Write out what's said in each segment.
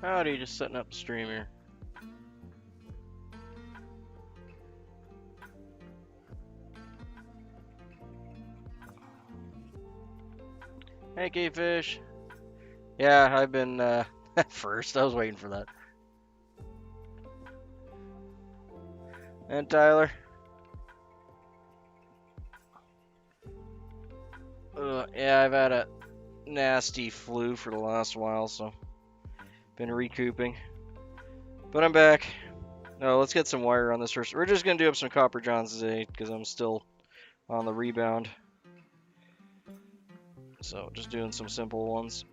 Howdy, just setting up the stream here. Hey, Keyfish. Yeah, I've been first. I was waiting for that. And Tyler. Yeah, I've had a nasty flu for the last while, so been recouping. But I'm back. No, let's get some wire on this first. We're just gonna do up some copper johns today because I'm still on the rebound. So just doing some simple ones.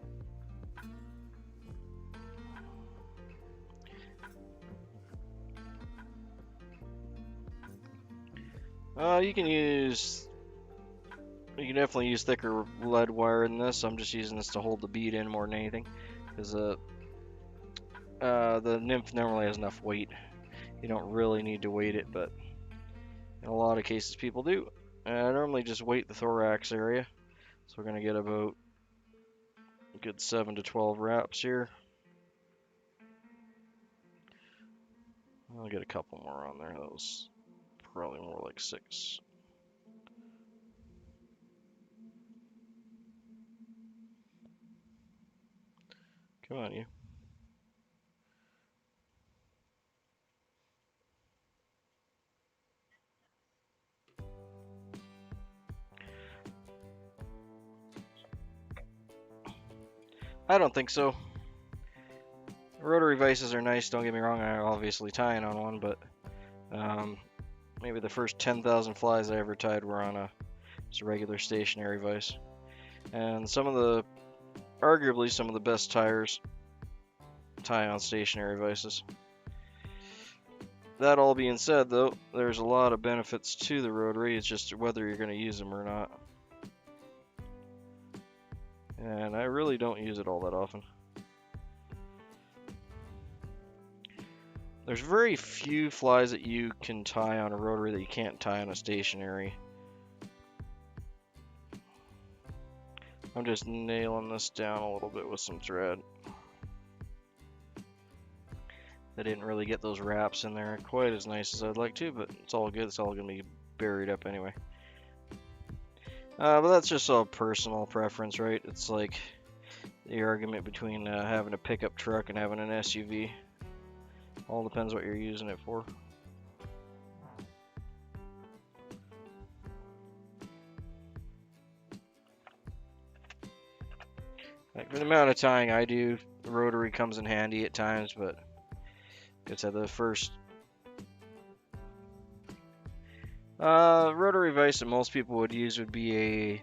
You can definitely use thicker lead wire in this. I'm just using this to hold the bead in more than anything, because the nymph normally has enough weight. You don't really need to weight it, but in a lot of cases people do. I normally just weight the thorax area, so we're gonna get about a good 7 to 12 wraps here. I'll get a couple more on there. That was probably more like 6. Come on, you. I don't think so. Rotary vices are nice, don't get me wrong. I'm obviously tying on one, but maybe the first 10,000 flies I ever tied were on just a regular stationary vise. And arguably some of the best tires tie on stationary vices. That all being said, though, there's a lot of benefits to the rotary. It's just whether you're going to use them or not. And I really don't use it all that often. There's very few flies that you can tie on a rotary that you can't tie on a stationary. I'm just nailing this down a little bit with some thread. I didn't really get those wraps in there quite as nice as I'd like to, but it's all good. It's all going to be buried up anyway. But that's just all personal preference, right? It's like the argument between having a pickup truck and having an SUV. All depends what you're using it for. Like for the amount of tying I do, the rotary comes in handy at times, but like I said, the first rotary vise that most people would use would be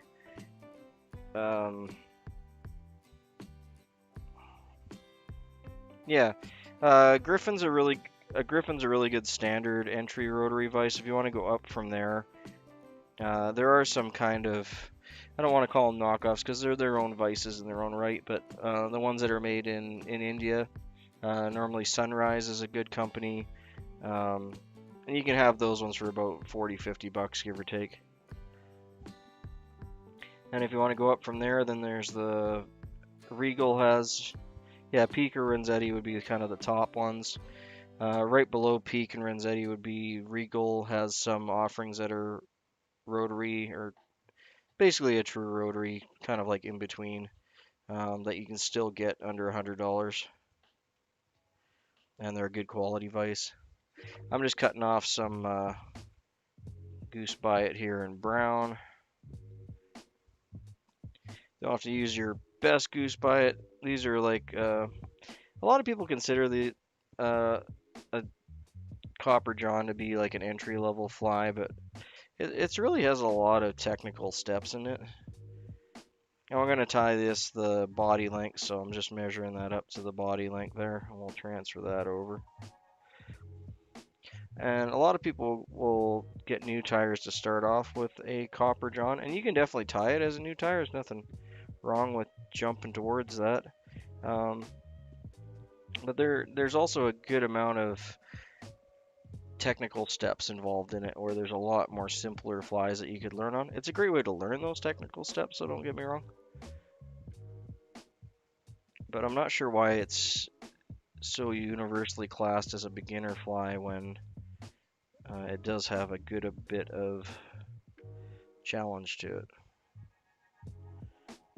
Griffin's a really good standard entry rotary vise. If you want to go up from there, there are some kind of, I don't want to call them knockoffs because they're their own vices in their own right, but the ones that are made in India, normally Sunrise is a good company, and you can have those ones for about 40-50 bucks, give or take. And if you want to go up from there, then there's the Regal has, Peak or Renzetti would be kind of the top ones. Right below Peak and Renzetti would be Regal has some offerings that are rotary, or basically a true rotary, kind of like in between, that you can still get under $100, and they're a good quality vise. I'm just cutting off some Goose Biot here in brown. Don't have to use your best Goose Biot. These are like a lot of people consider the a copper john to be like an entry level fly, but it really has a lot of technical steps in it. And we're going to tie this the body length, so I'm just measuring that up to the body length there, and we'll transfer that over. And a lot of people will get new tires to start off with a copper john, and you can definitely tie it as a new tire. There's nothing wrong with jumping towards that. But there's also a good amount of technical steps involved in it, where there's a lot more simpler flies that you could learn on. It's a great way to learn those technical steps, so don't get me wrong. But I'm not sure why it's so universally classed as a beginner fly when it does have a good bit of challenge to it.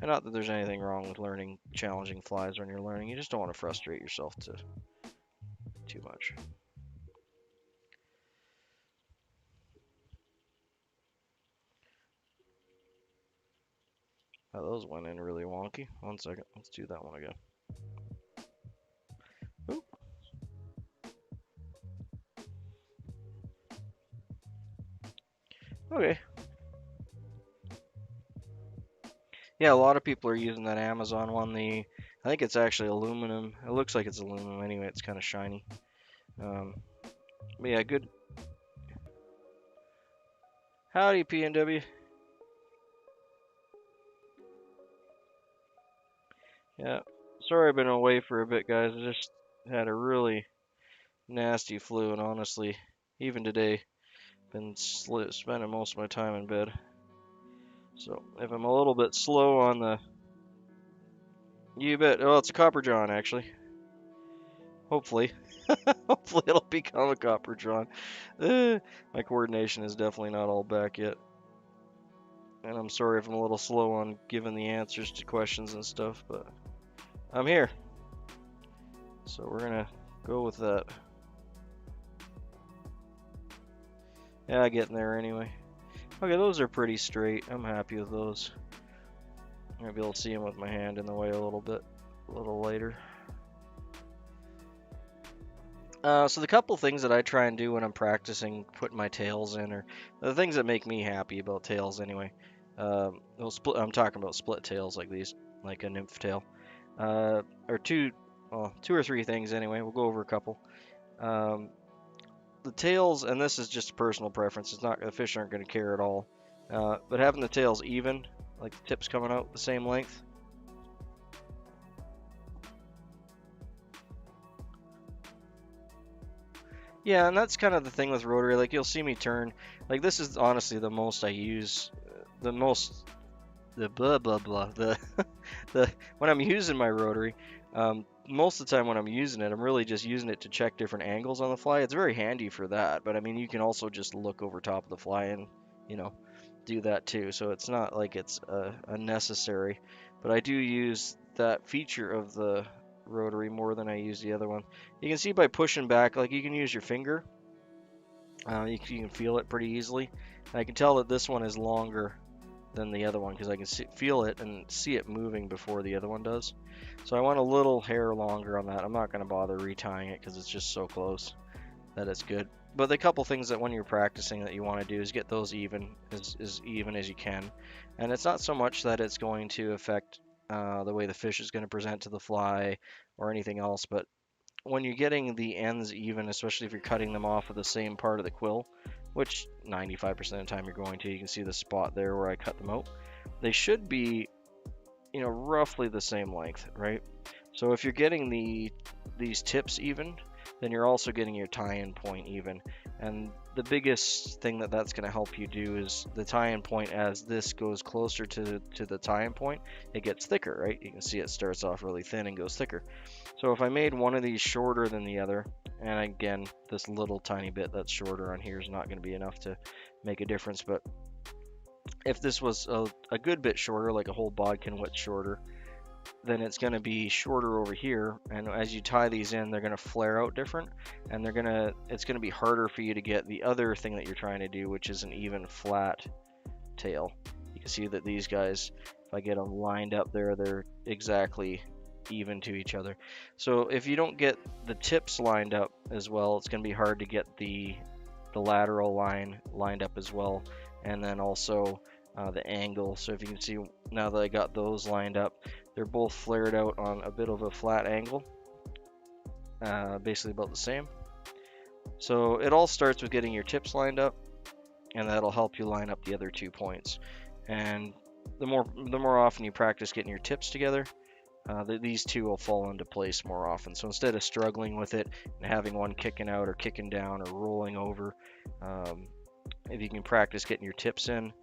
And not that there's anything wrong with learning challenging flies when you're learning, you just don't want to frustrate yourself too much. Oh, those went in really wonky. 1 second, let's do that one again. Oop. Okay. Yeah, a lot of people are using that Amazon one. I think it's actually aluminum. It looks like it's aluminum anyway. It's kind of shiny. But yeah, good. Howdy, PNW. Yeah, sorry I've been away for a bit, guys. I just had a really nasty flu, and honestly, even today, been spending most of my time in bed. So if I'm a little bit slow on the, you bet. Oh, it's a copper john actually. Hopefully, hopefully it'll become a copper john. My coordination is definitely not all back yet, and I'm sorry if I'm a little slow on giving the answers to questions and stuff, but I'm here. So we're gonna go with that. Yeah, getting there anyway. Okay, those are pretty straight. I'm happy with those. I'm gonna be able to see them with my hand in the way a little later. So the couple things that I try and do when I'm practicing putting my tails in, or the things that make me happy about tails anyway. I'm talking about split tails like these, like a nymph tail, or two or three things anyway. We'll go over a couple. The tails, and this is just personal preference. It's not the fish aren't going to care at all, but having the tails even, like the tips coming out the same length. Yeah, and that's kind of the thing with rotary. Like you'll see me turn. Like this is honestly the most I use, the blah blah blah. The when I'm using my rotary, most of the time when I'm using it, I'm really just using it to check different angles on the fly. It's very handy for that, but I mean you can also just look over top of the fly and do that too. So it's not like it's unnecessary, but I do use that feature of the rotary more than I use the other one. You can see by pushing back, like you can use your finger. You can feel it pretty easily. And I can tell that this one is longer than the other one because I can feel it and see it moving before the other one does. So I want a little hair longer on that. I'm not going to bother retying it because it's just so close that it's good. But the couple things that when you're practicing that you want to do is get those even as even as you can. And it's not so much that it's going to affect the way the fish is going to present to the fly or anything else, but when you're getting the ends even, especially if you're cutting them off of the same part of the quill, which 95% of the time you're going to, you can see the spot there where I cut them out. They should be, roughly the same length, right? So if you're getting these tips even, then you're also getting your tie-in point even. And the biggest thing that's going to help you do is the tie-in point. As this goes closer to the tie-in point, it gets thicker, right? You can see it starts off really thin and goes thicker. So if I made one of these shorter than the other, and again, this little tiny bit that's shorter on here is not going to be enough to make a difference, but if this was a good bit shorter, like a whole bodkin width shorter, then it's going to be shorter over here, and as you tie these in, they're going to flare out different, and it's going to be harder for you to get the other thing that you're trying to do, which is an even flat tail. You can see that these guys, if I get them lined up there, they're exactly even to each other. So if you don't get the tips lined up as well, it's going to be hard to get the lateral line lined up as well, and then also the angle. So if you can see now that I got those lined up, they're both flared out on a bit of a flat angle, basically about the same. So it all starts with getting your tips lined up, and that'll help you line up the other 2 points. And the more often you practice getting your tips together, these two will fall into place more often. So instead of struggling with it and having one kicking out or kicking down or rolling over, if you can practice getting your tips in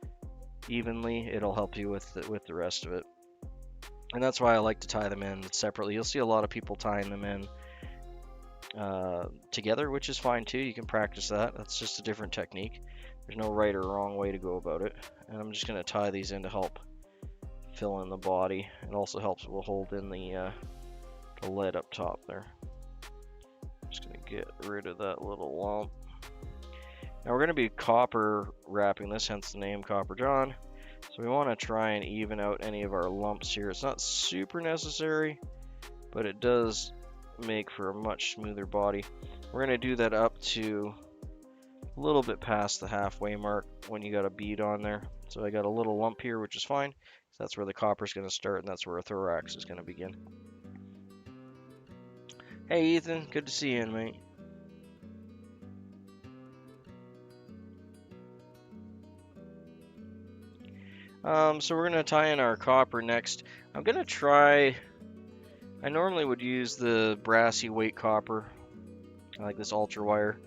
evenly, it'll help you with the rest of it. And that's why I like to tie them in separately. You'll see a lot of people tying them in together, which is fine too. You can practice that. That's just a different technique. There's no right or wrong way to go about it. And I'm just going to tie these in to help fill in the body. It also helps with holding the lead up top there. Just going to get rid of that little lump. Now we're going to be copper wrapping this, hence the name Copper John. So we want to try and even out any of our lumps here. It's not super necessary, but it does make for a much smoother body. We're going to do that up to a little bit past the halfway mark when you got a bead on there. So I got a little lump here, which is fine. So that's where the copper is going to start, and that's where a thorax is going to begin. Hey Ethan, good to see you, mate. So we're going to tie in our copper next. I'm going to try, I normally would use the brassy weight copper, like this ultra wire,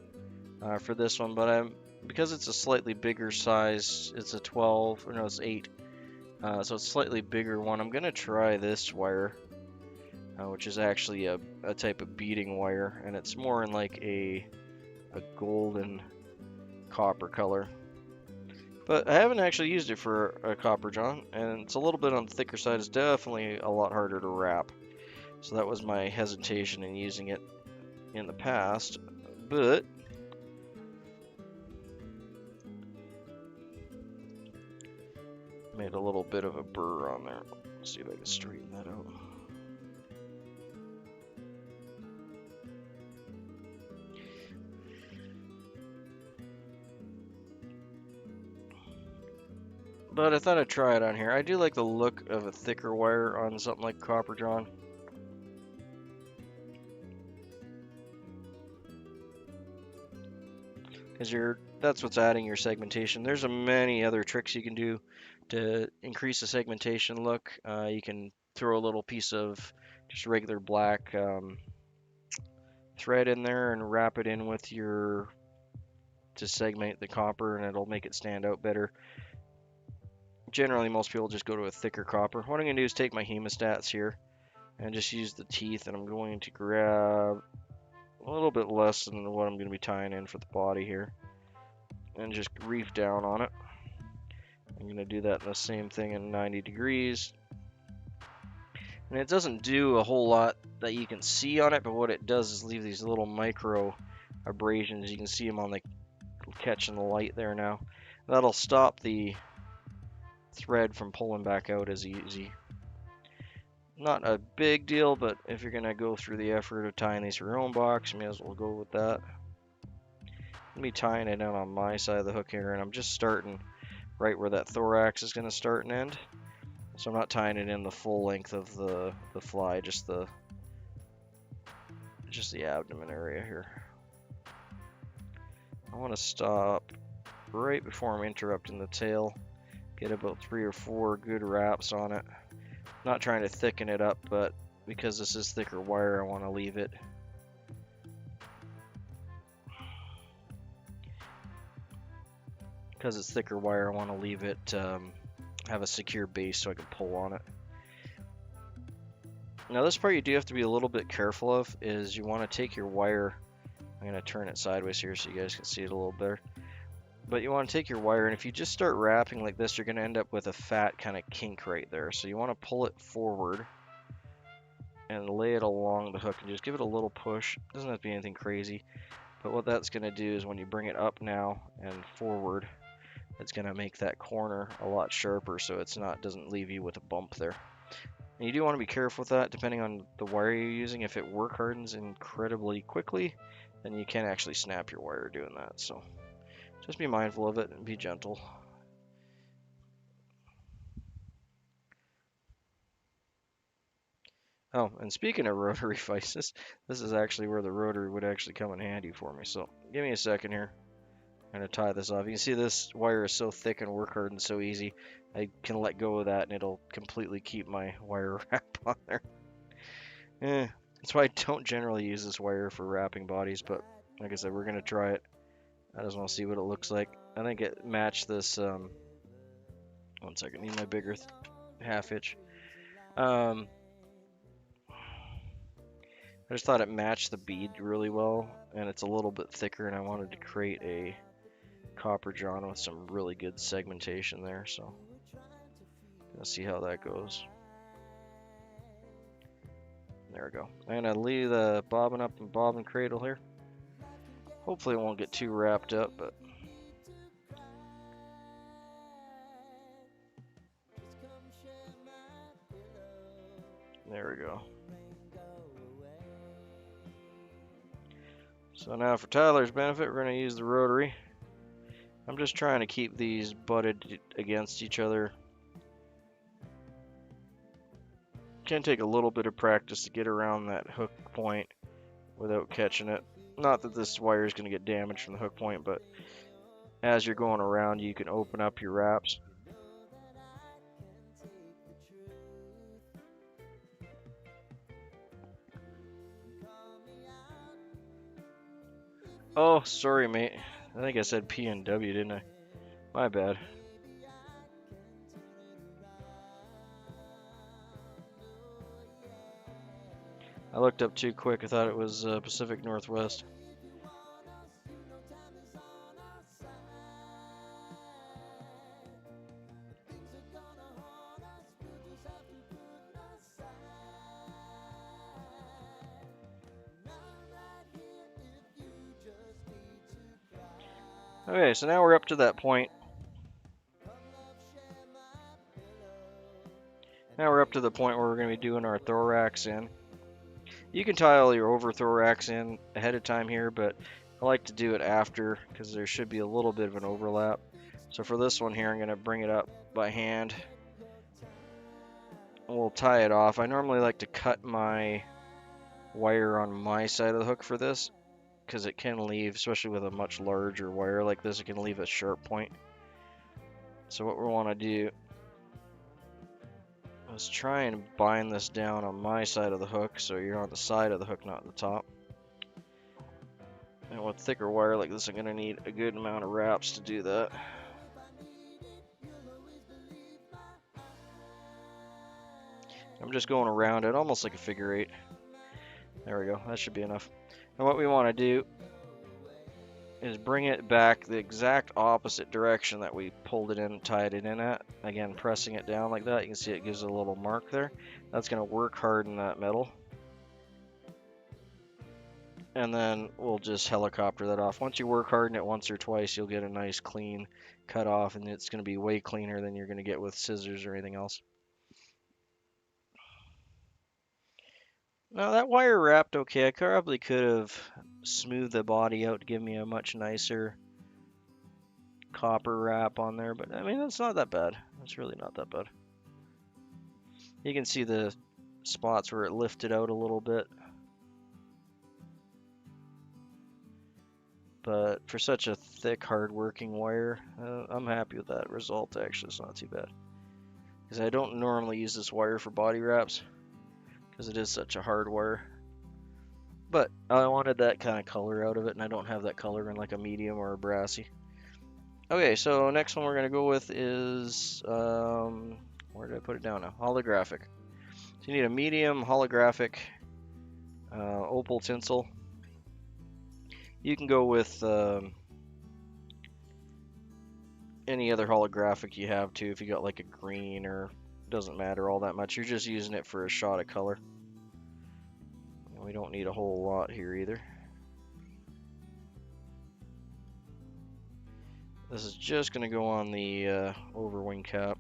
for this one, but because it's a slightly bigger size, it's a 12, or no, it's 8, so it's a slightly bigger one. I'm going to try this wire, which is actually a type of beading wire, and it's more in like a golden copper color. But I haven't actually used it for a Copper John, and it's a little bit on the thicker side. It's definitely a lot harder to wrap. So that was my hesitation in using it in the past. But made a little bit of a burr on there. Let's see if I can straighten that out. But I thought I'd try it on here. I do like the look of a thicker wire on something like Copper John. Because that's what's adding your segmentation. There's many other tricks you can do to increase the segmentation look. You can throw a little piece of just regular black thread in there and wrap it in with to segment the copper, and it'll make it stand out better. Generally, most people just go to a thicker copper. What I'm going to do is take my hemostats here and just use the teeth, and I'm going to grab a little bit less than what I'm going to be tying in for the body here, and just reef down on it. I'm going to do that in the same thing in 90 degrees. And it doesn't do a whole lot that you can see on it, but what it does is leave these little micro abrasions. You can see them on the catching the light there now. That'll stop the thread from pulling back out as easy. Not a big deal, but if you're going to go through the effort of tying these for your own box, you may as well go with that. I'm going to be tying it in on my side of the hook here, and I'm just starting right where that thorax is going to start and end. So I'm not tying it in the full length of the fly, just the abdomen area here. I want to stop right before I'm interrupting the tail. Get about 3 or 4 good wraps on it. Not trying to thicken it up, but because this is thicker wire, I want to leave it have a secure base so I can pull on it. Now this part you do have to be a little bit careful of is you want to take your wire. I'm going to turn it sideways here so you guys can see it a little better. But you want to take your wire, and if you just start wrapping like this, you're going to end up with a fat kind of kink right there. So you want to pull it forward and lay it along the hook and just give it a little push. It doesn't have to be anything crazy, but what that's going to do is when you bring it up now and forward, it's going to make that corner a lot sharper so doesn't leave you with a bump there. And you do want to be careful with that depending on the wire you're using. If it work hardens incredibly quickly, then you can actually snap your wire doing that. So just be mindful of it and be gentle. Oh, and speaking of rotary vices, this is actually where the rotary would actually come in handy for me. So give me a second here. I'm going to tie this off. You can see this wire is so thick and work hardened so easy. I can let go of that and it'll completely keep my wire wrap on there. That's why I don't generally use this wire for wrapping bodies, but like I said, we're going to try it. I just want to see what it looks like. I think it matched this, 1 second, need my bigger half hitch. I just thought it matched the bead really well, and it's a little bit thicker, and I wanted to create a copper john with some really good segmentation there, so let's see how that goes. There we go. I'm gonna leave the bobbin up and bobbin cradle here. Hopefully it won't get too wrapped up, but there we go. So now for Tyler's benefit, we're going to use the rotary. I'm just trying to keep these butted against each other. Can take a little bit of practice to get around that hook point without catching it. Not that this wire is going to get damaged from the hook point, but as you're going around, you can open up your wraps. Oh, sorry, mate. I think I said P and W, didn't I? My bad. I looked up too quick. I thought it was Pacific Northwest. Okay, so now we're up to that point. Now we're up to the point where we're going to be doing our thorax in. You can tie all your over thorax in ahead of time here, but I like to do it after because there should be a little bit of an overlap. So for this one here, I'm going to bring it up by hand. We'll tie it off. I normally like to cut my wire on my side of the hook for this because it can leave, especially with a much larger wire like this, it can leave a sharp point. So what we want to do is try and bind this down on my side of the hook so you're on the side of the hook, not the top. And with thicker wire like this, I'm going to need a good amount of wraps to do that. I'm just going around it almost like a figure eight. There we go, that should be enough. And what we want to do is bring it back the exact opposite direction that we pulled it in and tied it in at. Again, pressing it down like that, you can see it gives a little mark there. That's going to work hard in that metal. And then we'll just helicopter that off. Once you work hard in it once or twice, you'll get a nice clean cut off, and it's going to be way cleaner than you're going to get with scissors or anything else. Now that wire wrapped okay. I probably could have smoothed the body out to give me a much nicer copper wrap on there, but I mean, that's not that bad. It's really not that bad. You can see the spots where it lifted out a little bit. But for such a thick, hard-working wire, I'm happy with that result. Actually, it's not too bad. Because I don't normally use this wire for body wraps, because it is such a hard wire. But I wanted that kind of color out of it, and I don't have that color in like a medium or a brassy. Okay, so next one we're going to go with is, where did I put it down now? Holographic. So you need a medium holographic opal tinsel. You can go with any other holographic you have too. If you got like a green, or doesn't matter all that much. You're just using it for a shot of color. And we don't need a whole lot here either. This is just going to go on the overwing cap.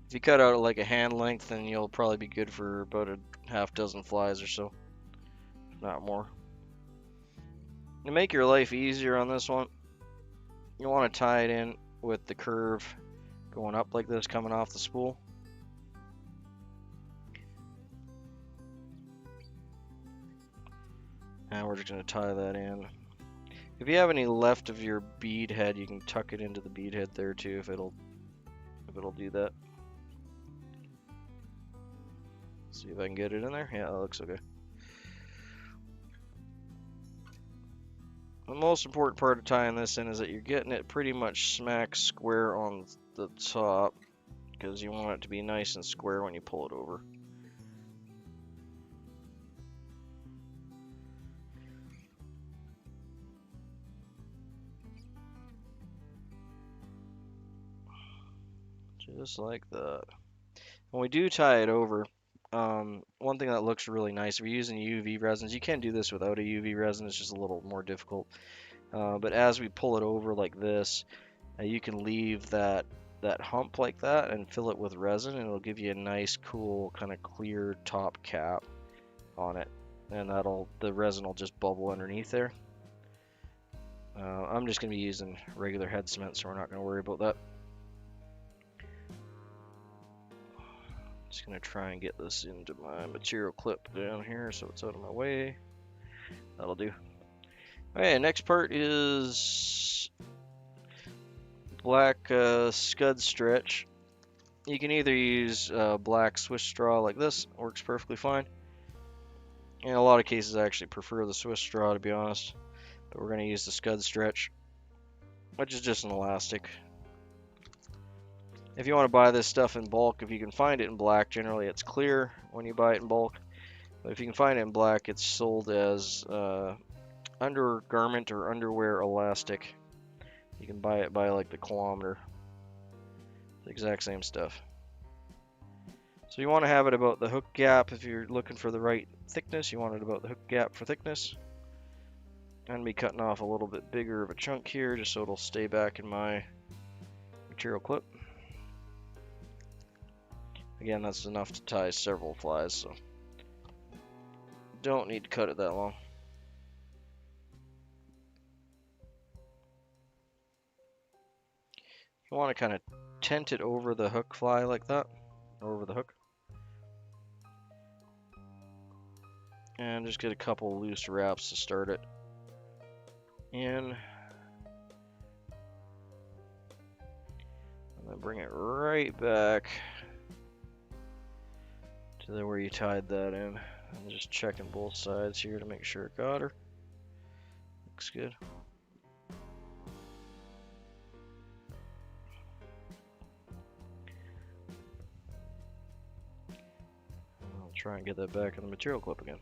If you cut out like a hand length, then you'll probably be good for about a half dozen flies or so, if not more. To make your life easier on this one, you want to tie it in with the curve going up like this, coming off the spool. And we're just going to tie that in. If you have any left of your bead head, you can tuck it into the bead head there too, if it'll do that. See if I can get it in there. Yeah, that looks okay. The most important part of tying this in is that you're getting it pretty much smack square on the top, because you want it to be nice and square when you pull it over. Just like that. When we do tie it over, one thing that looks really nice, if you're using UV resins, you can do this without a UV resin, it's just a little more difficult. But as we pull it over like this, you can leave that hump like that and fill it with resin, and it'll give you a nice, cool, kind of clear top cap on it, and the resin will just bubble underneath there. I'm just going to be using regular head cement, so we're not going to worry about that. Just going to try and get this into my material clip down here so it's out of my way. That'll do. Okay, next part is black scud stretch. You can either use black Swiss straw like this, works perfectly fine. In a lot of cases, I actually prefer the Swiss straw, to be honest. But we're going to use the scud stretch, which is just an elastic. If you want to buy this stuff in bulk, if you can find it in black, generally it's clear when you buy it in bulk. But if you can find it in black, it's sold as undergarment or underwear elastic. You can buy it by like the kilometer. The exact same stuff. So you want to have it about the hook gap if you're looking for the right thickness. You want it about the hook gap for thickness. I'm going to be cutting off a little bit bigger of a chunk here just so it'll stay back in my material clip. Again, that's enough to tie several flies, so don't need to cut it that long. You want to kind of tent it over the hook fly like that, over the hook. And just get a couple loose wraps to start it in. And then bring it right back to where you tied that in. I'm just checking both sides here to make sure it got her. Looks good. I'll try and get that back in the material clip again.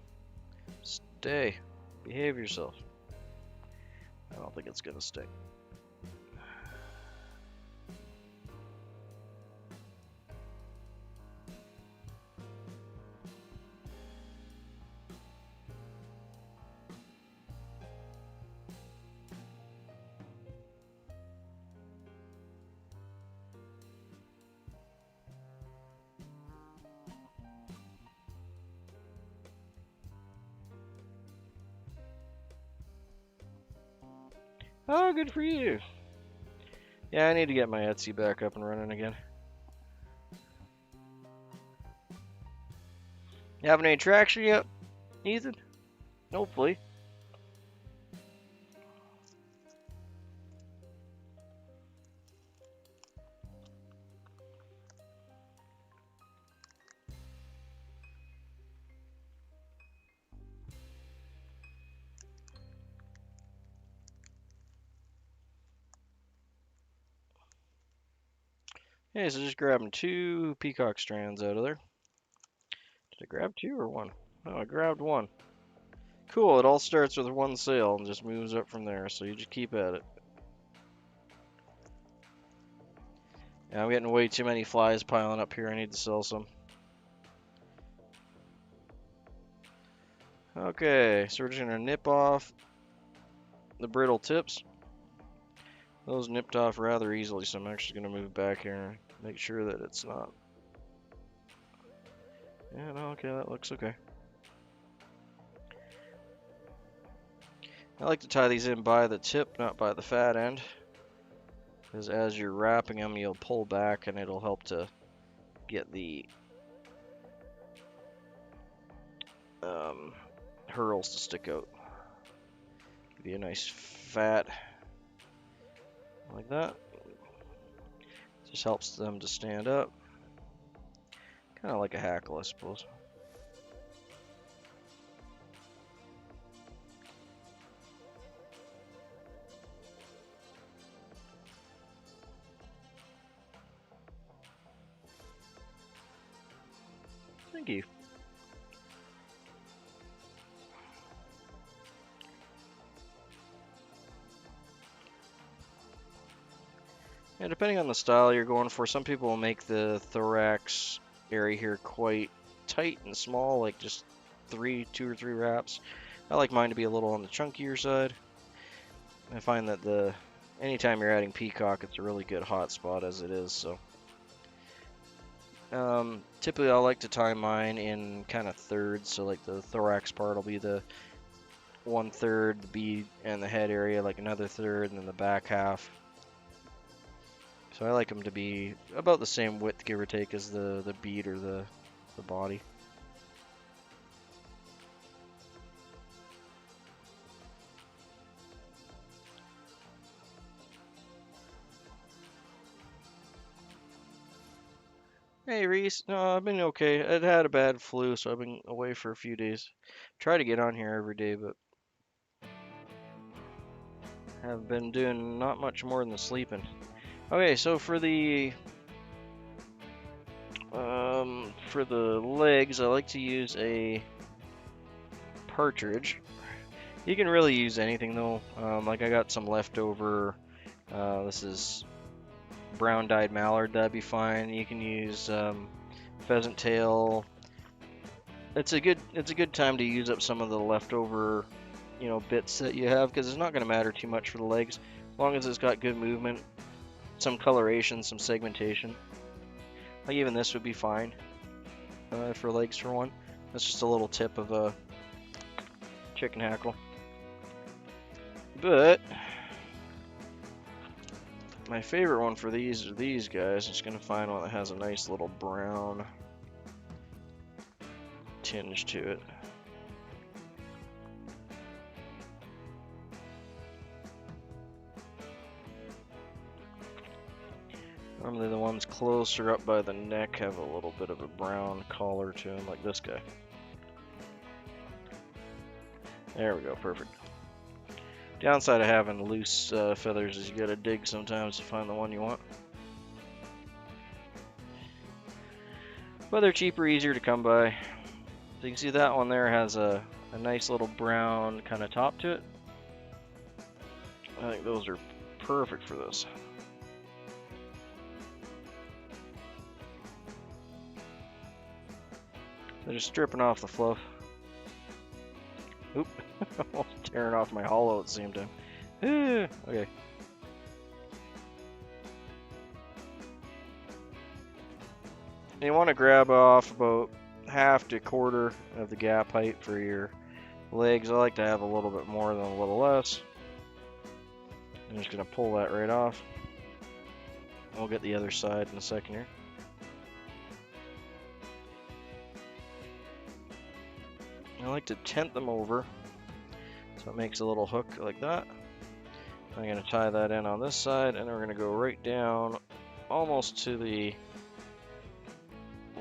Stay. Behave yourself. I don't think it's gonna stay. Oh, good for you. Yeah, I need to get my Etsy back up and running again. You having any traction yet, Ethan? Hopefully. Okay, so just grabbing 2 peacock strands out of there. Did I grab 2 or 1? No, I grabbed 1. Cool, it all starts with 1 sail and just moves up from there, so you just keep at it. Yeah, I'm getting way too many flies piling up here. I need to sell some. Okay, so we're just gonna nip off the brittle tips. Those nipped off rather easily, so I'm actually gonna move back here and make sure that it's not. Yeah, no, okay, that looks okay. I like to tie these in by the tip, not by the fat end, because as you're wrapping them, you'll pull back and it'll help to get the hurls to stick out. Give you a nice fat like that. Just helps them to stand up. Kind of like a hackle, I suppose. Thank you. Yeah, depending on the style you're going for, some people will make the thorax area here quite tight and small, like just 2 or 3 wraps. I like mine to be a little on the chunkier side. I find that anytime you're adding peacock, it's a really good hot spot as it is. So typically I like to tie mine in kind of thirds. So like the thorax part will be the 1/3, the bead and the head area like another third, and then the back half. So I like them to be about the same width, give or take, as the bead or the body. Hey Reese, no, I've been okay. I'd had a bad flu, so I've been away for a few days. Try to get on here every day, but have been doing not much more than sleeping. Okay, so for the legs, I like to use a partridge. You can really use anything though. Like I got some leftover. This is brown dyed mallard. That'd be fine. You can use pheasant tail. It's a good time to use up some of the leftover, bits that you have, because it's not going to matter too much for the legs, as long as it's got good movement, some coloration, some segmentation. Like even this would be fine for legs for one. That's just a little tip of a chicken hackle. But my favorite one for these are these guys. I'm just going to find one that has a nice little brown tinge to it. Normally the ones closer up by the neck have a little bit of a brown collar to them, like this guy. There we go, perfect. Downside of having loose feathers is you gotta dig sometimes to find the one you want. But they're cheaper, easier to come by. So you can see that one there has a nice little brown kind of top to it. I think those are perfect for this. They're just stripping off the fluff. Oop, almost tearing off my hollow at the same time. Okay. And you want to grab off about half to a quarter of the gap height for your legs. I like to have a little bit more than a little less. I'm just going to pull that right off. We'll get the other side in a second here. I like to tent them over, so it makes a little hook like that. I'm going to tie that in on this side, and then we're going to go right down almost to a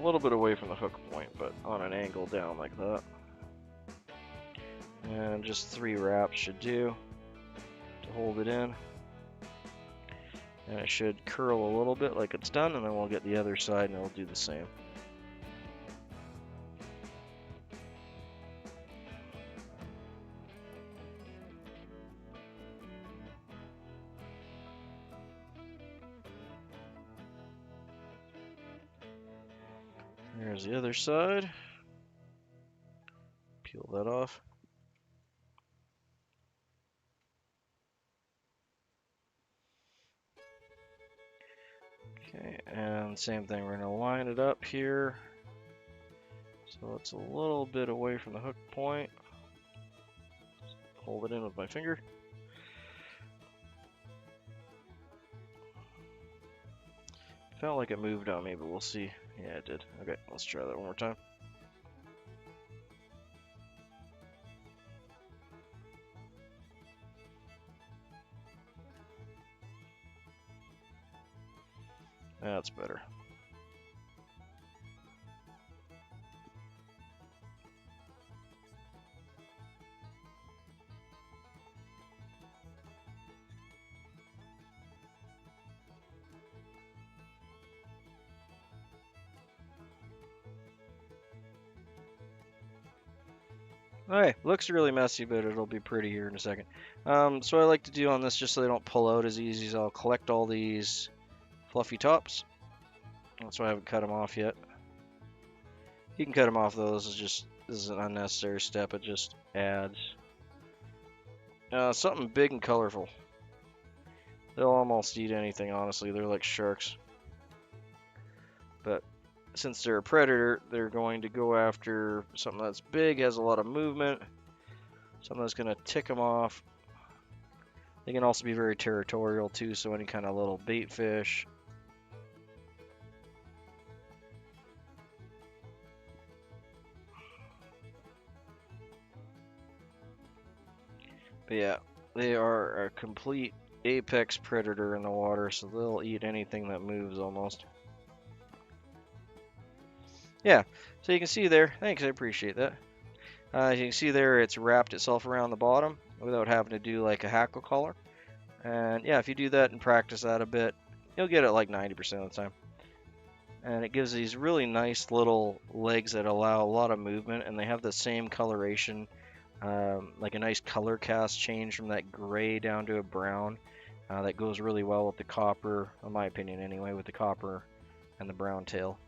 little bit away from the hook point, but on an angle down like that. And just 3 wraps should do to hold it in. And it should curl a little bit like it's done, and then we'll get the other side and it'll do the same. There's the other side. Peel that off. Okay, and same thing, we're going to line it up here so it's a little bit away from the hook point. Hold it in with my finger. Felt like it moved on me, but we'll see. Yeah, it did. Okay, let's try that one more time. That's better. Alright, looks really messy, but it'll be pretty here in a second. So what I like to do on this, just so they don't pull out as easy, is I'll collect all these fluffy tops. That's why I haven't cut them off yet. You can cut them off though, this is an unnecessary step, it just adds something big and colorful. They'll almost eat anything, honestly, they're like sharks. But since they're a predator, they're going to go after something that's big, has a lot of movement, something that's going to tick them off. They can also be very territorial too, so any kind of little bait fish. But yeah, they are a complete apex predator in the water, so they'll eat anything that moves almost. Yeah, so you can see there, thanks, I appreciate that. As you can see there, it's wrapped itself around the bottom without having to do like a hackle collar. And yeah, if you do that and practice that a bit, you'll get it like 90% of the time. And it gives these really nice little legs that allow a lot of movement, and they have the same coloration, like a nice color cast change from that gray down to a brown. That goes really well with the copper, in my opinion anyway, with the copper and the brown tail.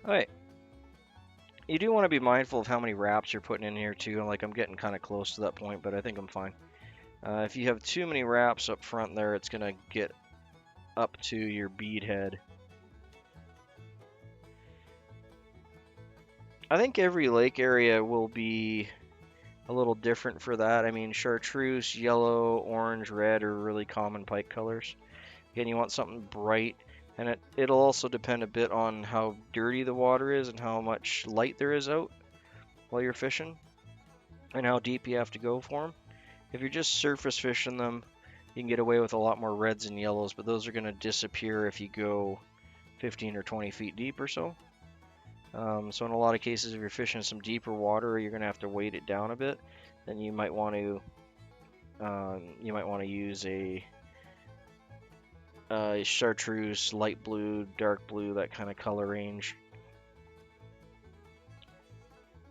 Alright. You do want to be mindful of how many wraps you're putting in here too. Like I'm getting kind of close to that point, but I think I'm fine. If you have too many wraps up front there, it's going to get up to your bead head. I think every lake area will be a little different for that. I mean, chartreuse, yellow, orange, red are really common pike colors. Again, you want something bright, and it'll also depend a bit on how dirty the water is and how much light there is out while you're fishing, and how deep you have to go for them. If you're just surface fishing them, you can get away with a lot more reds and yellows, but those are going to disappear if you go 15 or 20 feet deep or so. So in a lot of cases, if you're fishing some deeper water, you're going to have to weight it down a bit. Then you might want to use a chartreuse, light blue, dark blue, that kind of color range.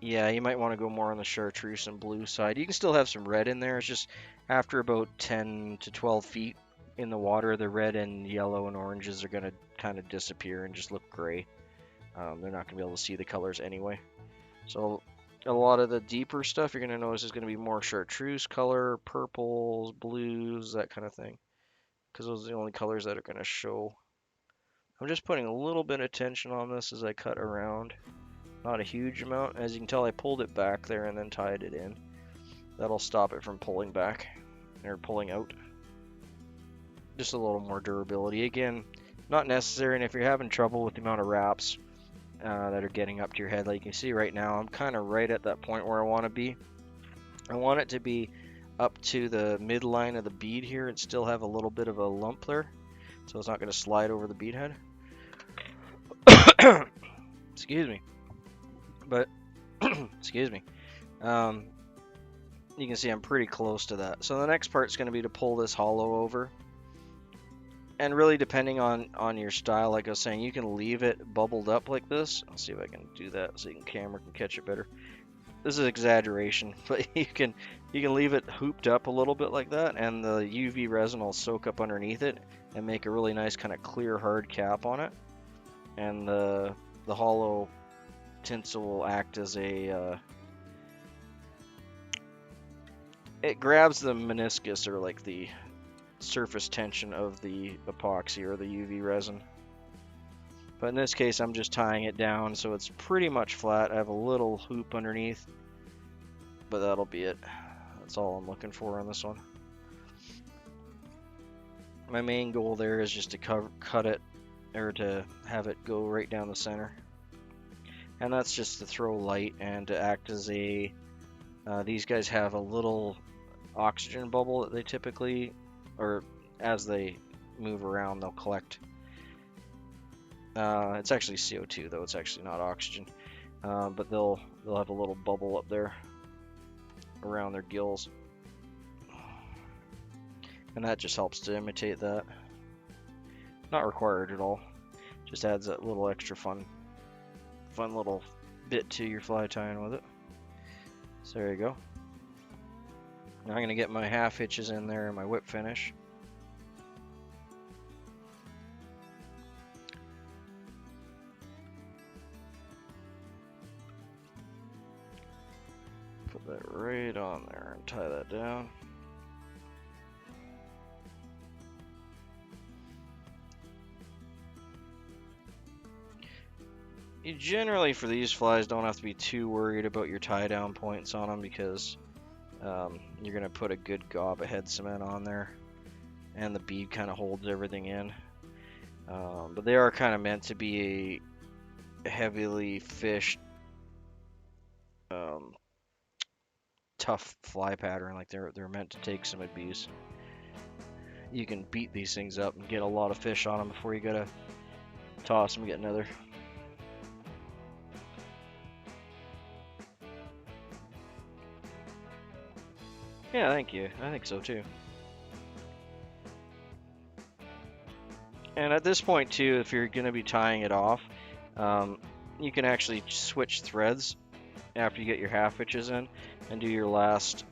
Yeah, you might want to go more on the chartreuse and blue side. You can still have some red in there. It's just after about 10 to 12 feet in the water, the red and yellow and oranges are going to kind of disappear and just look gray. They're not going to be able to see the colors anyway. So a lot of the deeper stuff you're going to notice is going to be more chartreuse color, purples, blues, that kind of thing. Because those are the only colors that are going to show. I'm just putting a little bit of tension on this as I cut around. Not a huge amount. As you can tell, I pulled it back there and then tied it in. That'll stop it from pulling back, or pulling out. Just a little more durability. Again, not necessary, and if you're having trouble with the amount of wraps that are getting up to your head, like you can see right now, I'm kind of right at that point where I want to be. I want it to be up to the midline of the bead here and still have a little bit of a lump there, so it's not going to slide over the bead head. Excuse me. But, excuse me. You can see I'm pretty close to that. So the next part is going to be to pull this hollow over. And really depending on your style, like I was saying, you can leave it bubbled up like this. I'll see if I can do that so the camera can catch it better. This is exaggeration, but you can leave it hooped up a little bit like that, and the UV resin will soak up underneath it and make a really nice kind of clear hard cap on it. And the hollow tinsel will act as a it grabs the meniscus, or like the surface tension of the epoxy or the UV resin. But in this case, I'm just tying it down so it's pretty much flat. I have a little hoop underneath, but that'll be it. That's all I'm looking for on this one. My main goal there is just to cut it, or to have it go right down the center. And that's just to throw light and to act as a, these guys have a little oxygen bubble that they typically, or as they move around, they'll collect. It's actually CO2 though, it's actually not oxygen. But they'll have a little bubble up there around their gills. And that just helps to imitate that. Not required at all. Just adds that little extra fun little bit to your fly tying with it. So there you go. Now I'm going to get my half hitches in there and my whip finish. Put that right on there and tie that down. You generally, for these flies, don't have to be too worried about your tie down points on them because you're going to put a good gob of head cement on there and the bead kind of holds everything in. But they are kind of meant to be a heavily fished tough fly pattern. Like they're meant to take some abuse. You can beat these things up and get a lot of fish on them before you gotta toss them and get another. Yeah, thank you. I think so too. And at this point too, if you're gonna be tying it off, you can actually switch threads after you get your half hitches in and do your last.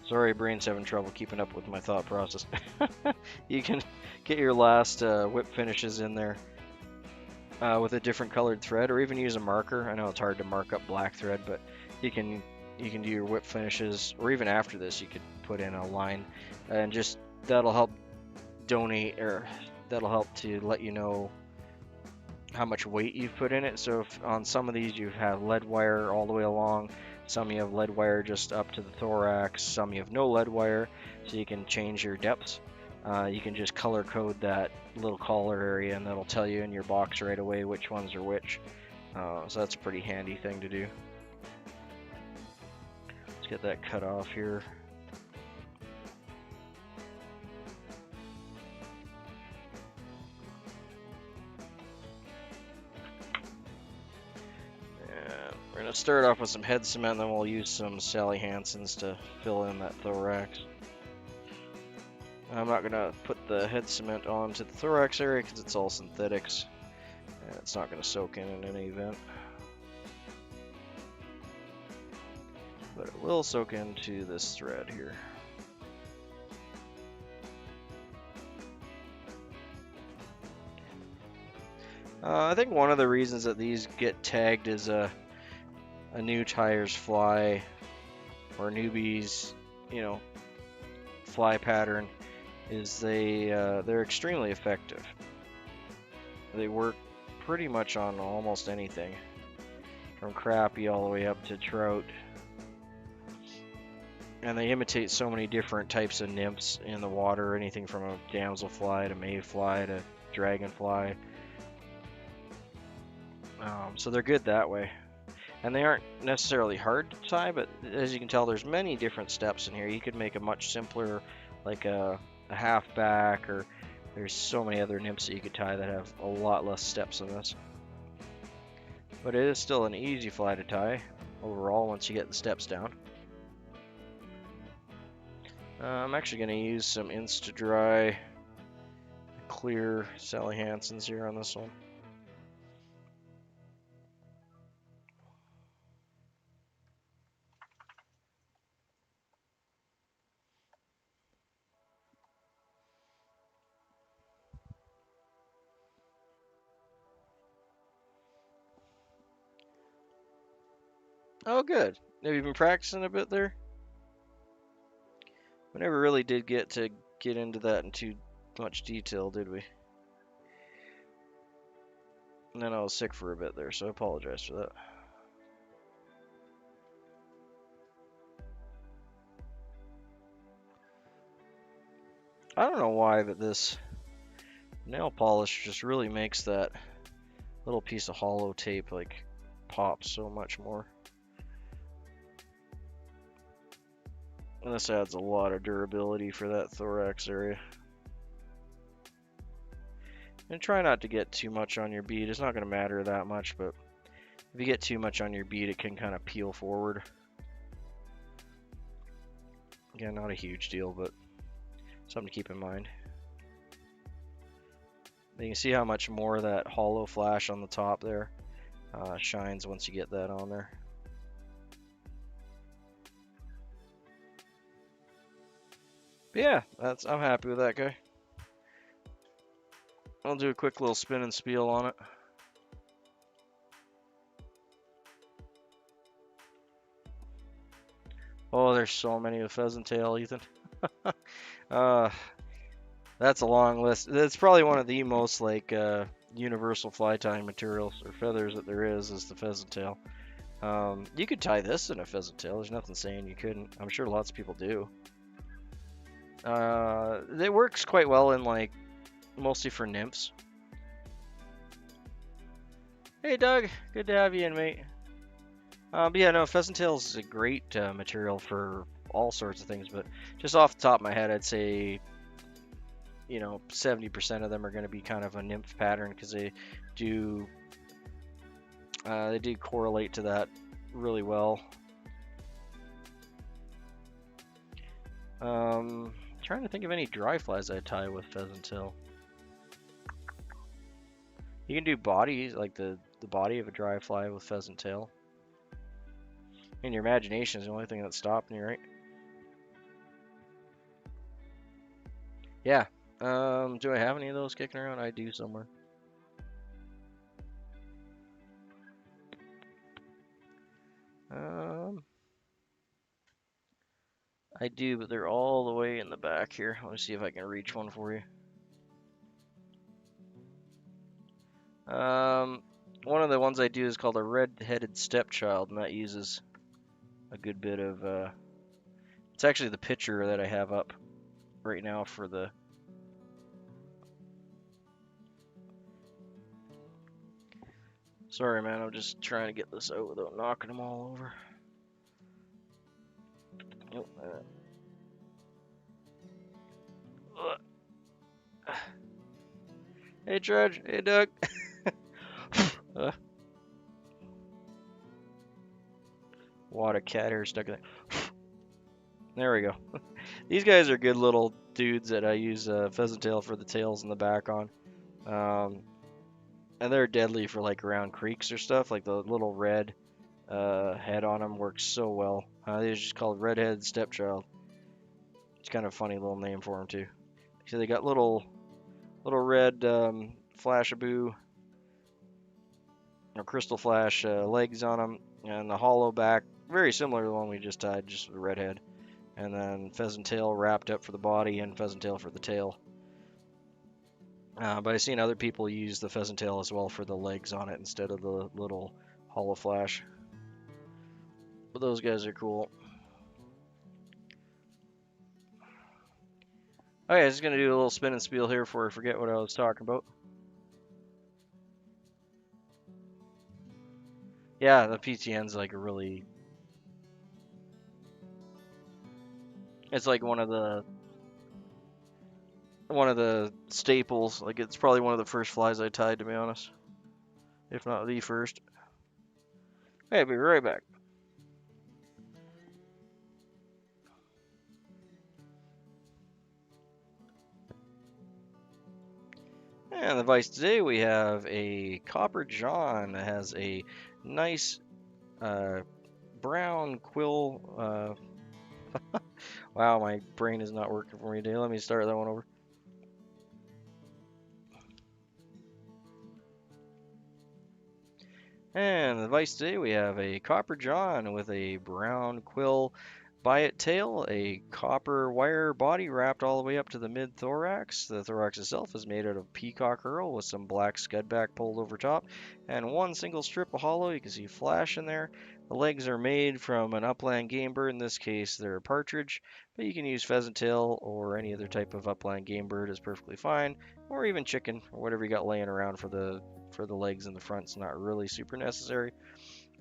Sorry, brain's having trouble keeping up with my thought process. You can get your last whip finishes in there with a different colored thread, or even use a marker. I know it's hard to mark up black thread, but you can do your whip finishes, or even after this, you could put in a line, and just that'll help donate, or that'll help to let you know how much weight you've put in it. So if on some of these you have lead wire all the way along, some you have lead wire just up to the thorax, some you have no lead wire, so you can change your depths. You can just color code that little collar area and that'll tell you in your box right away which ones are which. So that's a pretty handy thing to do. Let's get that cut off here. We're going to start off with some head cement, then we'll use some Sally Hansen's to fill in that thorax. I'm not going to put the head cement onto the thorax area because it's all synthetics, and it's not going to soak in any event. But it will soak into this thread here. I think one of the reasons that these get tagged as a new tires fly or newbies, fly pattern is they're extremely effective. They work pretty much on almost anything, from crappie all the way up to trout, and they imitate so many different types of nymphs in the water, anything from a damselfly to mayfly to dragonfly. So they're good that way. And they aren't necessarily hard to tie, but as you can tell, there's many different steps in here. You could make a much simpler, like a half back, or there's so many other nymphs that you could tie that have a lot less steps than this. But it is still an easy fly to tie overall once you get the steps down. I'm actually going to use some Insta-Dry clear Sally Hansen's here on this one. Oh, good. Have you been practicing a bit there? We never really did get into that in too much detail, did we? And then I was sick for a bit there, so I apologize for that. I don't know why, but this nail polish just really makes that little piece of hollow tape like pop so much more. And this adds a lot of durability for that thorax area. And try not to get too much on your bead. It's not going to matter that much, but if you get too much on your bead, it can kind of peel forward. Again, not a huge deal, but something to keep in mind. You can see how much more of that hollow flash on the top there shines once you get that on there. But yeah, I'm happy with that guy. I'll do a quick little spin and spiel on it. Oh, there's so many with pheasant tail, Ethan. uh, that's a long list. That's probably one of the most like universal fly tying materials or feathers that there is the pheasant tail. You could tie this in a pheasant tail. There's nothing saying you couldn't. I'm sure lots of people do. It works quite well in like mostly for nymphs. Hey Doug, good to have you in, mate. But yeah, no, pheasant tail is a great material for all sorts of things. But just off the top of my head, I'd say 70% of them are going to be kind of a nymph pattern because they do correlate to that really well. Trying to think of any dry flies I tie with pheasant tail. You can do bodies, like the body of a dry fly with pheasant tail. And your imagination is the only thing that's stopping you, right? Yeah. Do I have any of those kicking around? I do somewhere. I do, but they're all the way in the back here. Let me see if I can reach one for you. One of the ones I do is called a red-headed stepchild, and that uses a good bit of, it's actually the picture that I have up right now for the, sorry man, I'm just trying to get this out without knocking them all over. Nope. Hey Trudge, hey Doug. Water cat hair stuck in there. There we go. These guys are good little dudes that I use pheasant tail for the tails and the back on. And they're deadly for like around creeks or stuff. Like the little red head on them works so well. They're just called red-headed stepchild. It's kind of a funny little name for them too. So they got little red flashaboo or crystal flash legs on them, and the hollow back, very similar to the one we just tied, just with a red head. And then pheasant tail wrapped up for the body and pheasant tail for the tail. But I've seen other people use the pheasant tail as well for the legs on it instead of the little hollow flash. But those guys are cool. Okay, I'm just going to do a little spin and spiel here before I forget what I was talking about. Yeah, the PTN's like a really... It's like one of the staples. Like it's probably one of the first flies I tied, to be honest. If not the first. Hey, I'll be right back. And the vise today we have a Copper John that has a nice brown quill. Wow, my brain is not working for me today. Let me start that one over. And the vise today we have a Copper John with a brown quill biot tail, a copper wire body wrapped all the way up to the mid-thorax. The thorax itself is made out of peacock herl with some black scudback pulled over top, and one single strip of hollow. You can see flash in there. The legs are made from an upland game bird. In this case, they're a partridge, but you can use pheasant tail or any other type of upland game bird is perfectly fine, or even chicken or whatever you got laying around for the legs in the front. It's not really super necessary.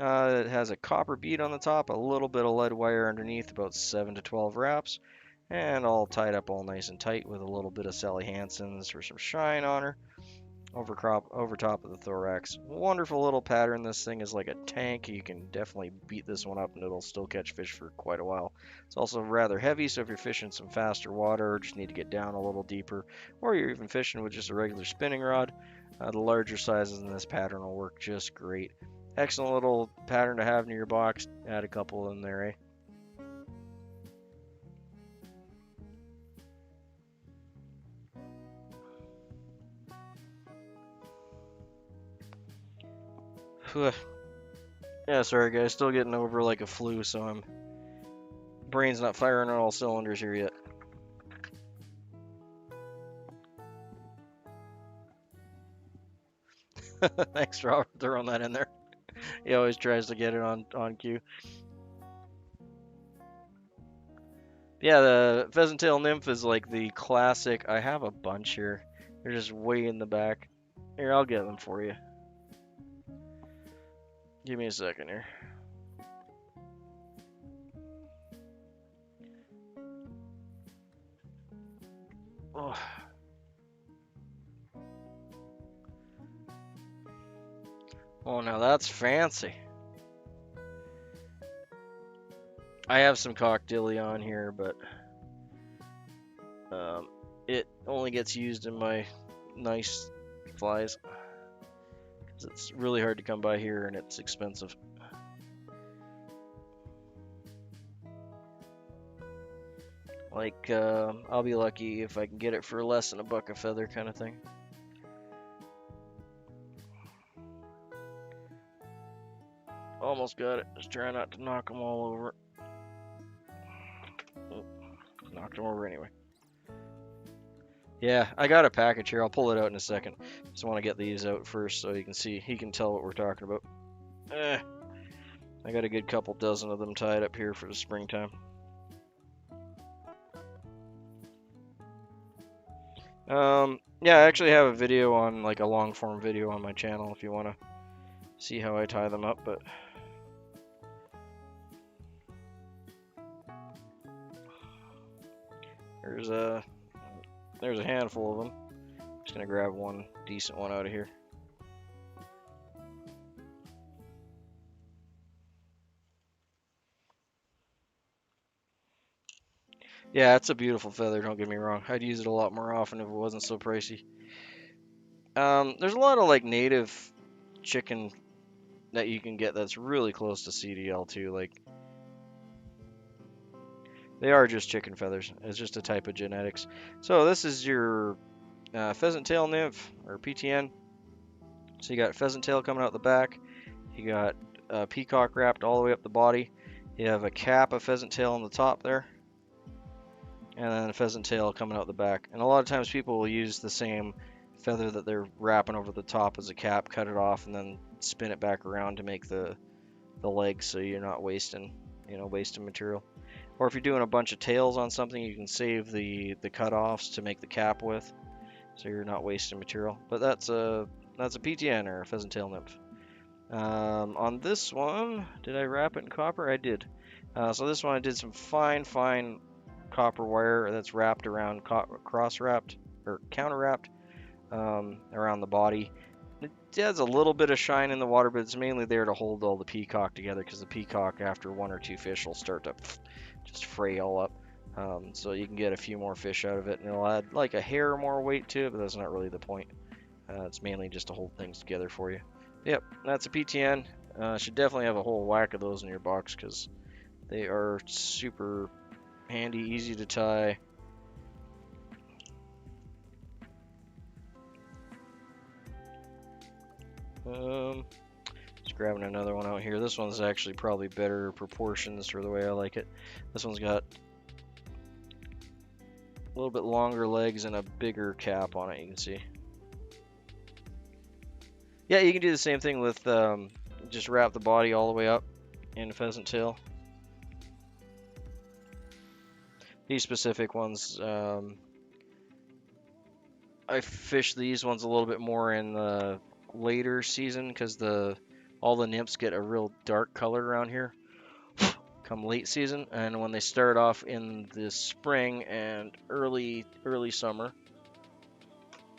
It has a copper bead on the top, a little bit of lead wire underneath, about 7 to 12 wraps, and all tied up all nice and tight with a little bit of Sally Hansen's for some shine on her. Over top of the thorax. Wonderful little pattern. This thing is like a tank. You can definitely beat this one up and it'll still catch fish for quite a while. It's also rather heavy, so if you're fishing some faster water or just need to get down a little deeper, or you're even fishing with just a regular spinning rod, the larger sizes in this pattern will work just great. excellent little pattern to have near your box. Add a couple in there, eh? Yeah, sorry guys, still getting over like a flu, so I'm brain's not firing on all cylinders here yet. Thanks, Robert, throwing that in there. He always tries to get it on cue. Yeah, the pheasant tail nymph is like the classic. I have a bunch here. They're just way in the back. Here, I'll get them for you. Give me a second here. Oh. Oh, now that's fancy. I have some cock dilly on here, but it only gets used in my nice flies. Because it's really hard to come by here and it's expensive. Like, I'll be lucky if I can get it for less than $1 a feather kind of thing. Almost got it. Just try not to knock them all over. Oh, knocked them over anyway. Yeah, I got a package here. I'll pull it out in a second. Just want to get these out first so you can see. He can tell what we're talking about. I got a good couple dozen of them tied up here for the springtime. Yeah, I actually have a video on, like a long form video on my channel if you want to see how I tie them up, but there's a handful of them. Just gonna grab one decent one out of here. Yeah, it's a beautiful feather, don't get me wrong. I'd use it a lot more often if it wasn't so pricey. There's a lot of like native chicken that you can get that's really close to CDL too. Like, they are just chicken feathers. It's just a type of genetics. So this is your pheasant tail nymph, or PTN. So you got pheasant tail coming out the back. You got peacock wrapped all the way up the body. You have a cap of pheasant tail on the top there. And then a pheasant tail coming out the back. And a lot of times people will use the same feather that they're wrapping over the top as a cap, cut it off, and then spin it back around to make the legs, so you're not wasting material. Or if you're doing a bunch of tails on something, you can save the cut-offs to make the cap with, so you're not wasting material. But that's a PTN, or a pheasant tail nymph. On this one, did I wrap it in copper? I did. So this one I did some fine copper wire that's wrapped around, cross-wrapped or counter-wrapped around the body. It adds a little bit of shine in the water, but it's mainly there to hold all the peacock together, because the peacock, after 1 or 2 fish, will start to just fray all up. So you can get a few more fish out of it, and it'll add like a hair more weight to it, but that's not really the point. It's mainly just to hold things together for you. Yep, that's a PTN. Should definitely have a whole whack of those in your box, because they are super handy, easy to tie. Just grabbing another one out here. This one's actually probably better proportions for the way I like it. This one's got a little bit longer legs and a bigger cap on it, you can see. Yeah, you can do the same thing with just wrap the body all the way up in a pheasant tail. These specific ones, I fish these ones a little bit more in the later season, because all the nymphs get a real dark color around here come late season, and when they start off in the spring and early summer,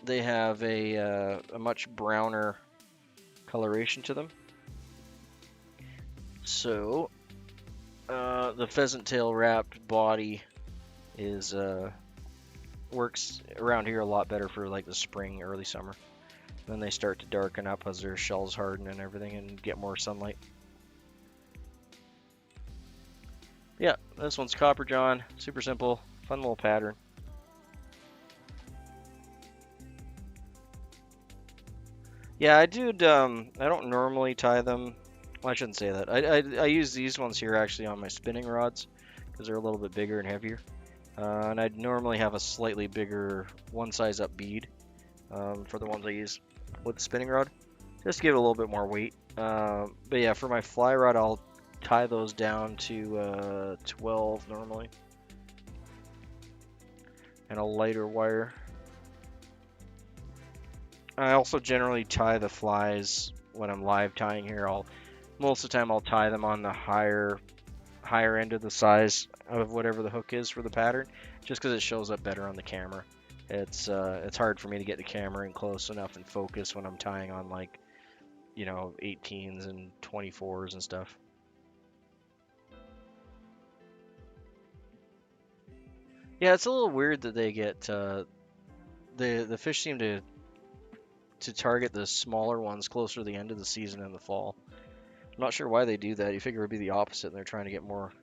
they have a much browner coloration to them. So the pheasant tail wrapped body is works around here a lot better for like the spring, early summer. Then they start to darken up as their shells harden and everything and get more sunlight. Yeah, this one's Copper John. Super simple, fun little pattern. Yeah, I don't normally tie them. Well, I shouldn't say that. I use these ones here actually on my spinning rods because they're a little bit bigger and heavier. And I'd normally have a slightly bigger one size up bead for the ones I use with the spinning rod, just to give it a little bit more weight. But yeah, for my fly rod, I'll tie those down to 12 normally, and a lighter wire. I also generally tie the flies when I'm live tying here. Most of the time I'll tie them on the higher end of the size of whatever the hook is for the pattern, just because it shows up better on the camera. It's hard for me to get the camera in close enough and focus when I'm tying on, like, 18s and 24s and stuff. Yeah, it's a little weird that they get the fish seem to target the smaller ones closer to the end of the season in the fall. I'm not sure why they do that. You figure it would be the opposite, and they're trying to get more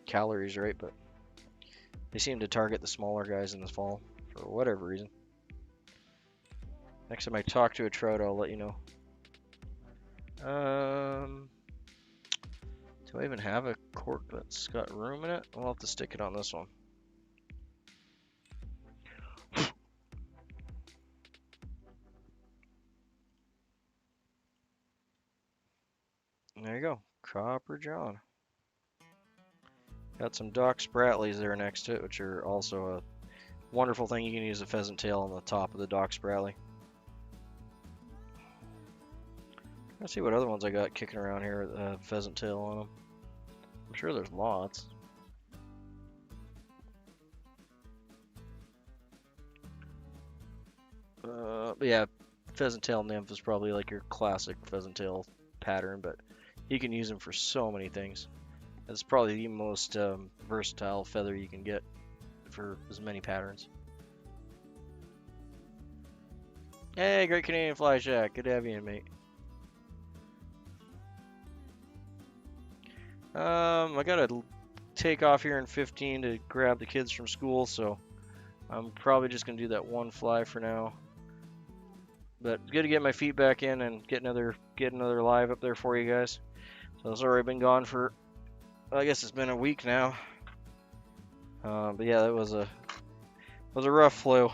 calories, right? But they seem to target the smaller guys in the fall for whatever reason. Next time I talk to a trout, I'll let you know. Do I even have a cork that's got room in it? I'll have to stick it on this one. There you go, Copper John. Got some Doc Spratlys there next to it, which are also a wonderful thing. You can use a pheasant tail on the top of the Doc Spratly. Let's see what other ones I got kicking around here with pheasant tail on them. I'm sure there's lots. But yeah, pheasant tail nymph is probably like your classic pheasant tail pattern, but you can use them for so many things. It's probably the most versatile feather you can get for as many patterns. Hey, Great Canadian Fly Shack, good to have you in, mate. I gotta take off here in 15 to grab the kids from school, so I'm probably just gonna do that one fly for now. But it's good to get my feet back in and get another live up there for you guys. So it's already been gone for, I guess it's been a week now. But yeah, that was a rough flu.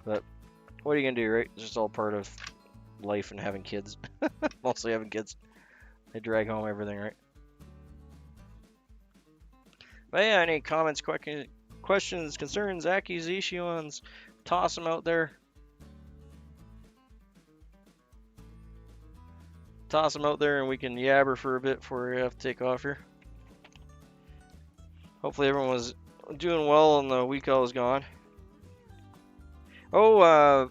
But what are you gonna do, right? It's just all part of life and having kids. Mostly having kids. They drag home everything, right? But yeah, any comments, questions, concerns, accusations, toss them out there. Toss them out there and we can yabber for a bit before we have to take off here. Hopefully everyone was doing well on the week I was gone. Oh,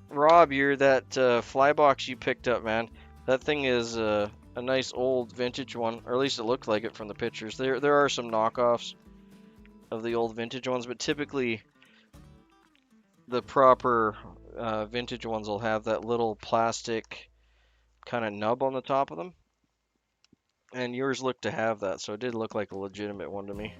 Rob, that fly box you picked up, man. That thing is a nice old vintage one, or at least it looked like it from the pictures. There are some knockoffs of the old vintage ones, but typically the proper vintage ones will have that little plastic kind of nub on the top of them. And yours looked to have that, so it did look like a legitimate one to me.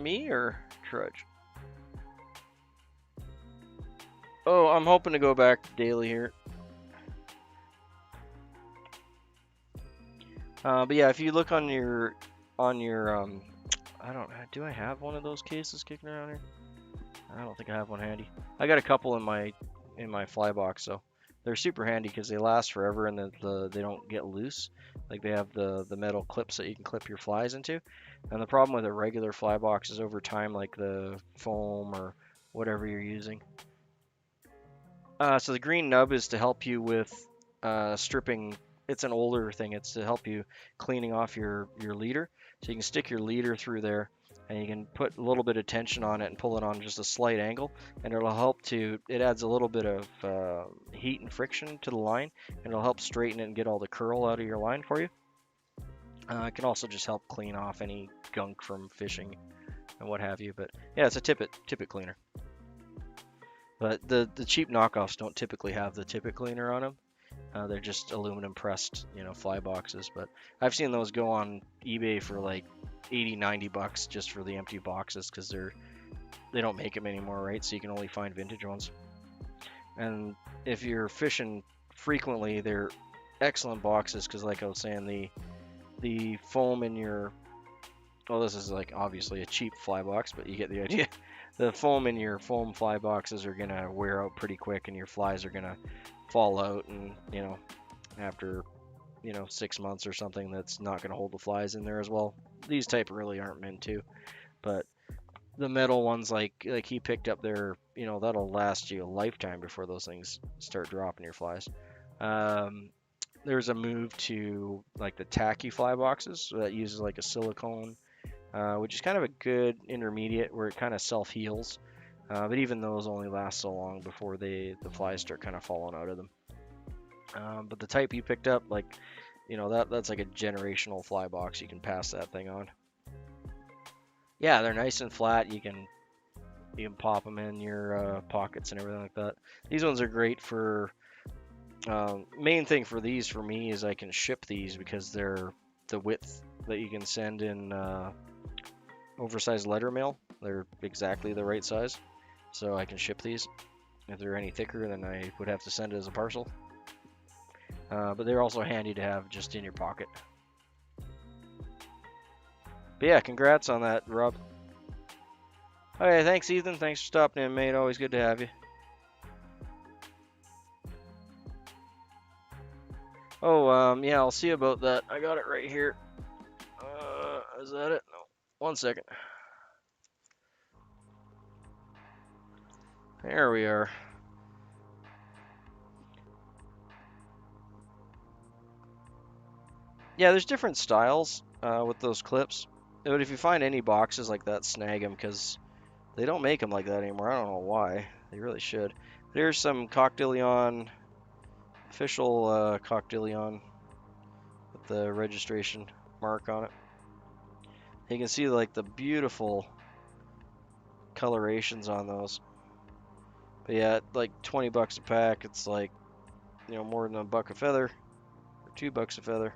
Me or Trudge? Oh, I'm hoping to go back daily here. But yeah, if you look on your I do I have one of those cases kicking around here? I don't think I have one handy. I got a couple in my fly box, so they're super handy because they last forever and they don't get loose. Like they have the metal clips that you can clip your flies into. And the problem with a regular fly box is over time, like the foam or whatever you're using. So the green nub is to help you with stripping. It's an older thing. It's to help you cleaning off your leader. So you can stick your leader through there and you can put a little bit of tension on it and pull it on just a slight angle, and it'll help it adds a little bit of heat and friction to the line, and it'll help straighten it and get all the curl out of your line for you. It can also just help clean off any gunk from fishing and what have you. But yeah, it's a tippet cleaner. But the cheap knockoffs don't typically have the tippet cleaner on them. They're just aluminum pressed, fly boxes. But I've seen those go on eBay for like 80, 90 bucks just for the empty boxes because they don't make them anymore, right? So you can only find vintage ones. And if you're fishing frequently, they're excellent boxes because, like I was saying, the foam in your well, this is like obviously a cheap fly box, but you get the idea. The foam in your foam fly boxes are gonna wear out pretty quick, and your flies are gonna fall out, and after 6 months or something, that's not gonna hold the flies in there as well. These type really aren't meant to, but the metal ones like he picked up there, that'll last you a lifetime before those things start dropping your flies. Um, there's a move to like the tacky fly boxes so that uses like a silicone, which is kind of a good intermediate where it kind of self heals. But even those only last so long before the flies start kind of falling out of them. But the type you picked up, like that's like a generational fly box. You can pass that thing on. Yeah, they're nice and flat. You can pop them in your pockets and everything like that. These ones are great for. Main thing for these for me is I can ship these because they're the width that you can send in oversized letter mail. They're exactly the right size, so I can ship these. If they're any thicker, then I would have to send it as a parcel. But they're also handy to have just in your pocket. But yeah, congrats on that, Rob. Okay, thanks, Ethan. Thanks for stopping in, mate. Always good to have you. Oh, yeah, I'll see about that. I got it right here. Is that it? No. 1 second. There we are. Yeah, there's different styles with those clips. But if you find any boxes like that, snag them because they don't make them like that anymore. I don't know why. They really should. There's some Cockdilion, official Cockdilion with the registration mark on it. You can see like the beautiful colorations on those. But yeah, like 20 bucks a pack, it's like, more than $1 a feather or $2 a feather.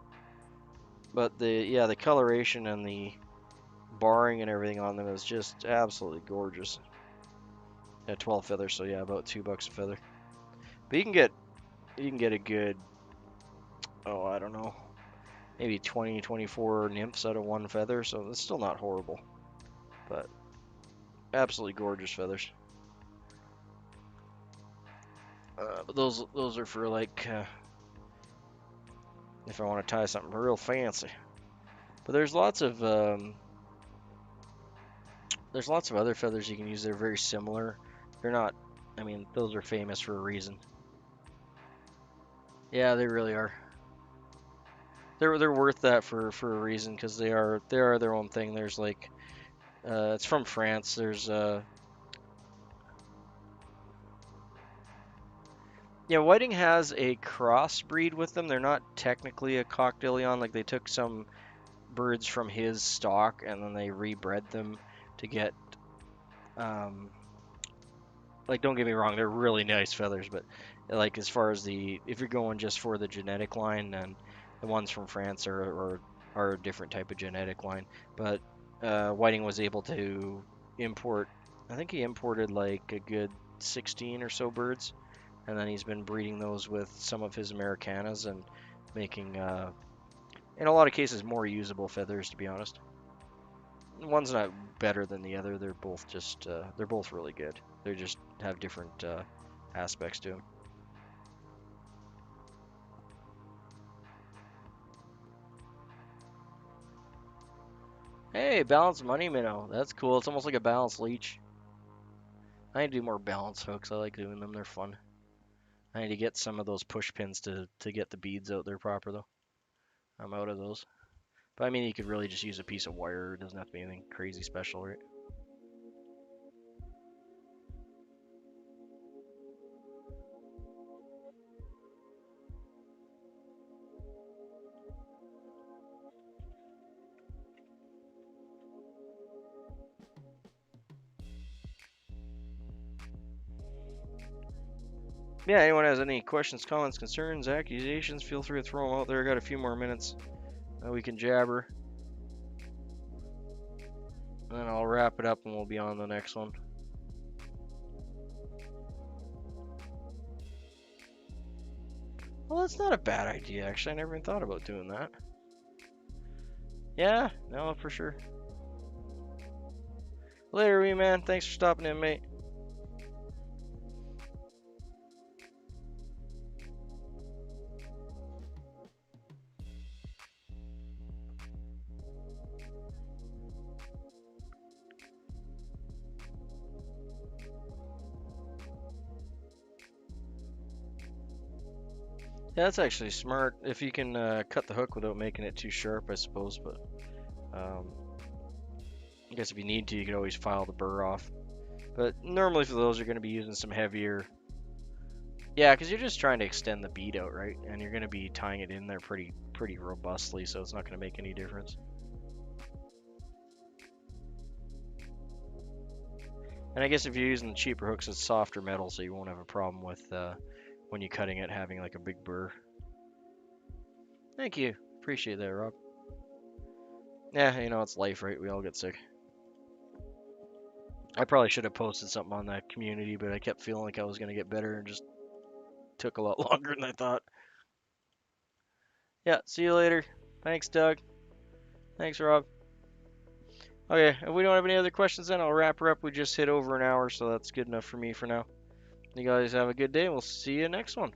But the coloration and the barring and everything on them is just absolutely gorgeous. Yeah, 12 feathers, so yeah, about $2 a feather. But you can get a good, oh, I don't know, maybe 20, 24 nymphs out of one feather, so it's still not horrible. But absolutely gorgeous feathers. But those are for like if I want to tie something real fancy. But there's lots of other feathers you can use. They're very similar. They're not. I mean, those are famous for a reason. Yeah, they really are. They're worth that for a reason because they are their own thing. There's like it's from France. There's yeah, Whiting has a crossbreed with them. They're not technically a Cockdilion. Like they took some birds from his stock and then they rebred them to get like don't get me wrong, they're really nice feathers, but like as far as if you're going just for the genetic line, then the ones from France are a different type of genetic line. But Whiting was able to import, I think he imported like a good 16 or so birds, and then he's been breeding those with some of his Americanas and making in a lot of cases more usable feathers, to be honest. One's not better than the other. They're both just they're both really good. They just have different aspects to them. Hey, balanced money minnow. That's cool. It's almost like a balanced leech. I need to do more balance hooks. I like doing them. They're fun. I need to get some of those push pins to get the beads out there proper though. I'm out of those. But I mean, you could really just use a piece of wire. It doesn't have to be anything crazy special, right? Yeah, anyone has any questions, comments, concerns, accusations, feel free to throw them out there. I got a few more minutes. We can jabber. And then I'll wrap it up and we'll be on the next one. Well, that's not a bad idea, actually. I never even thought about doing that. Yeah, no, for sure. Later, wee man. Thanks for stopping in, mate. Yeah, that's actually smart. If you can cut the hook without making it too sharp, I suppose. But I guess if you need to, you could always file the burr off. But normally for those, you're going to be using some heavier. Yeah, because you're just trying to extend the bead out, right? And you're going to be tying it in there pretty robustly, so it's not going to make any difference. And I guess if you're using the cheaper hooks, it's softer metal, so you won't have a problem with when you're cutting it having like a big burr. Thank you. Appreciate that, Rob. Yeah, you know, it's life, right? We all get sick. I probably should have posted something on that community, but I kept feeling like I was going to get better and just took a lot longer than I thought. Yeah, see you later. Thanks, Doug. Thanks, Rob. Okay, if we don't have any other questions, then I'll wrap her up. We just hit over an hour, so that's good enough for me for now. You guys have a good day. We'll see you next one.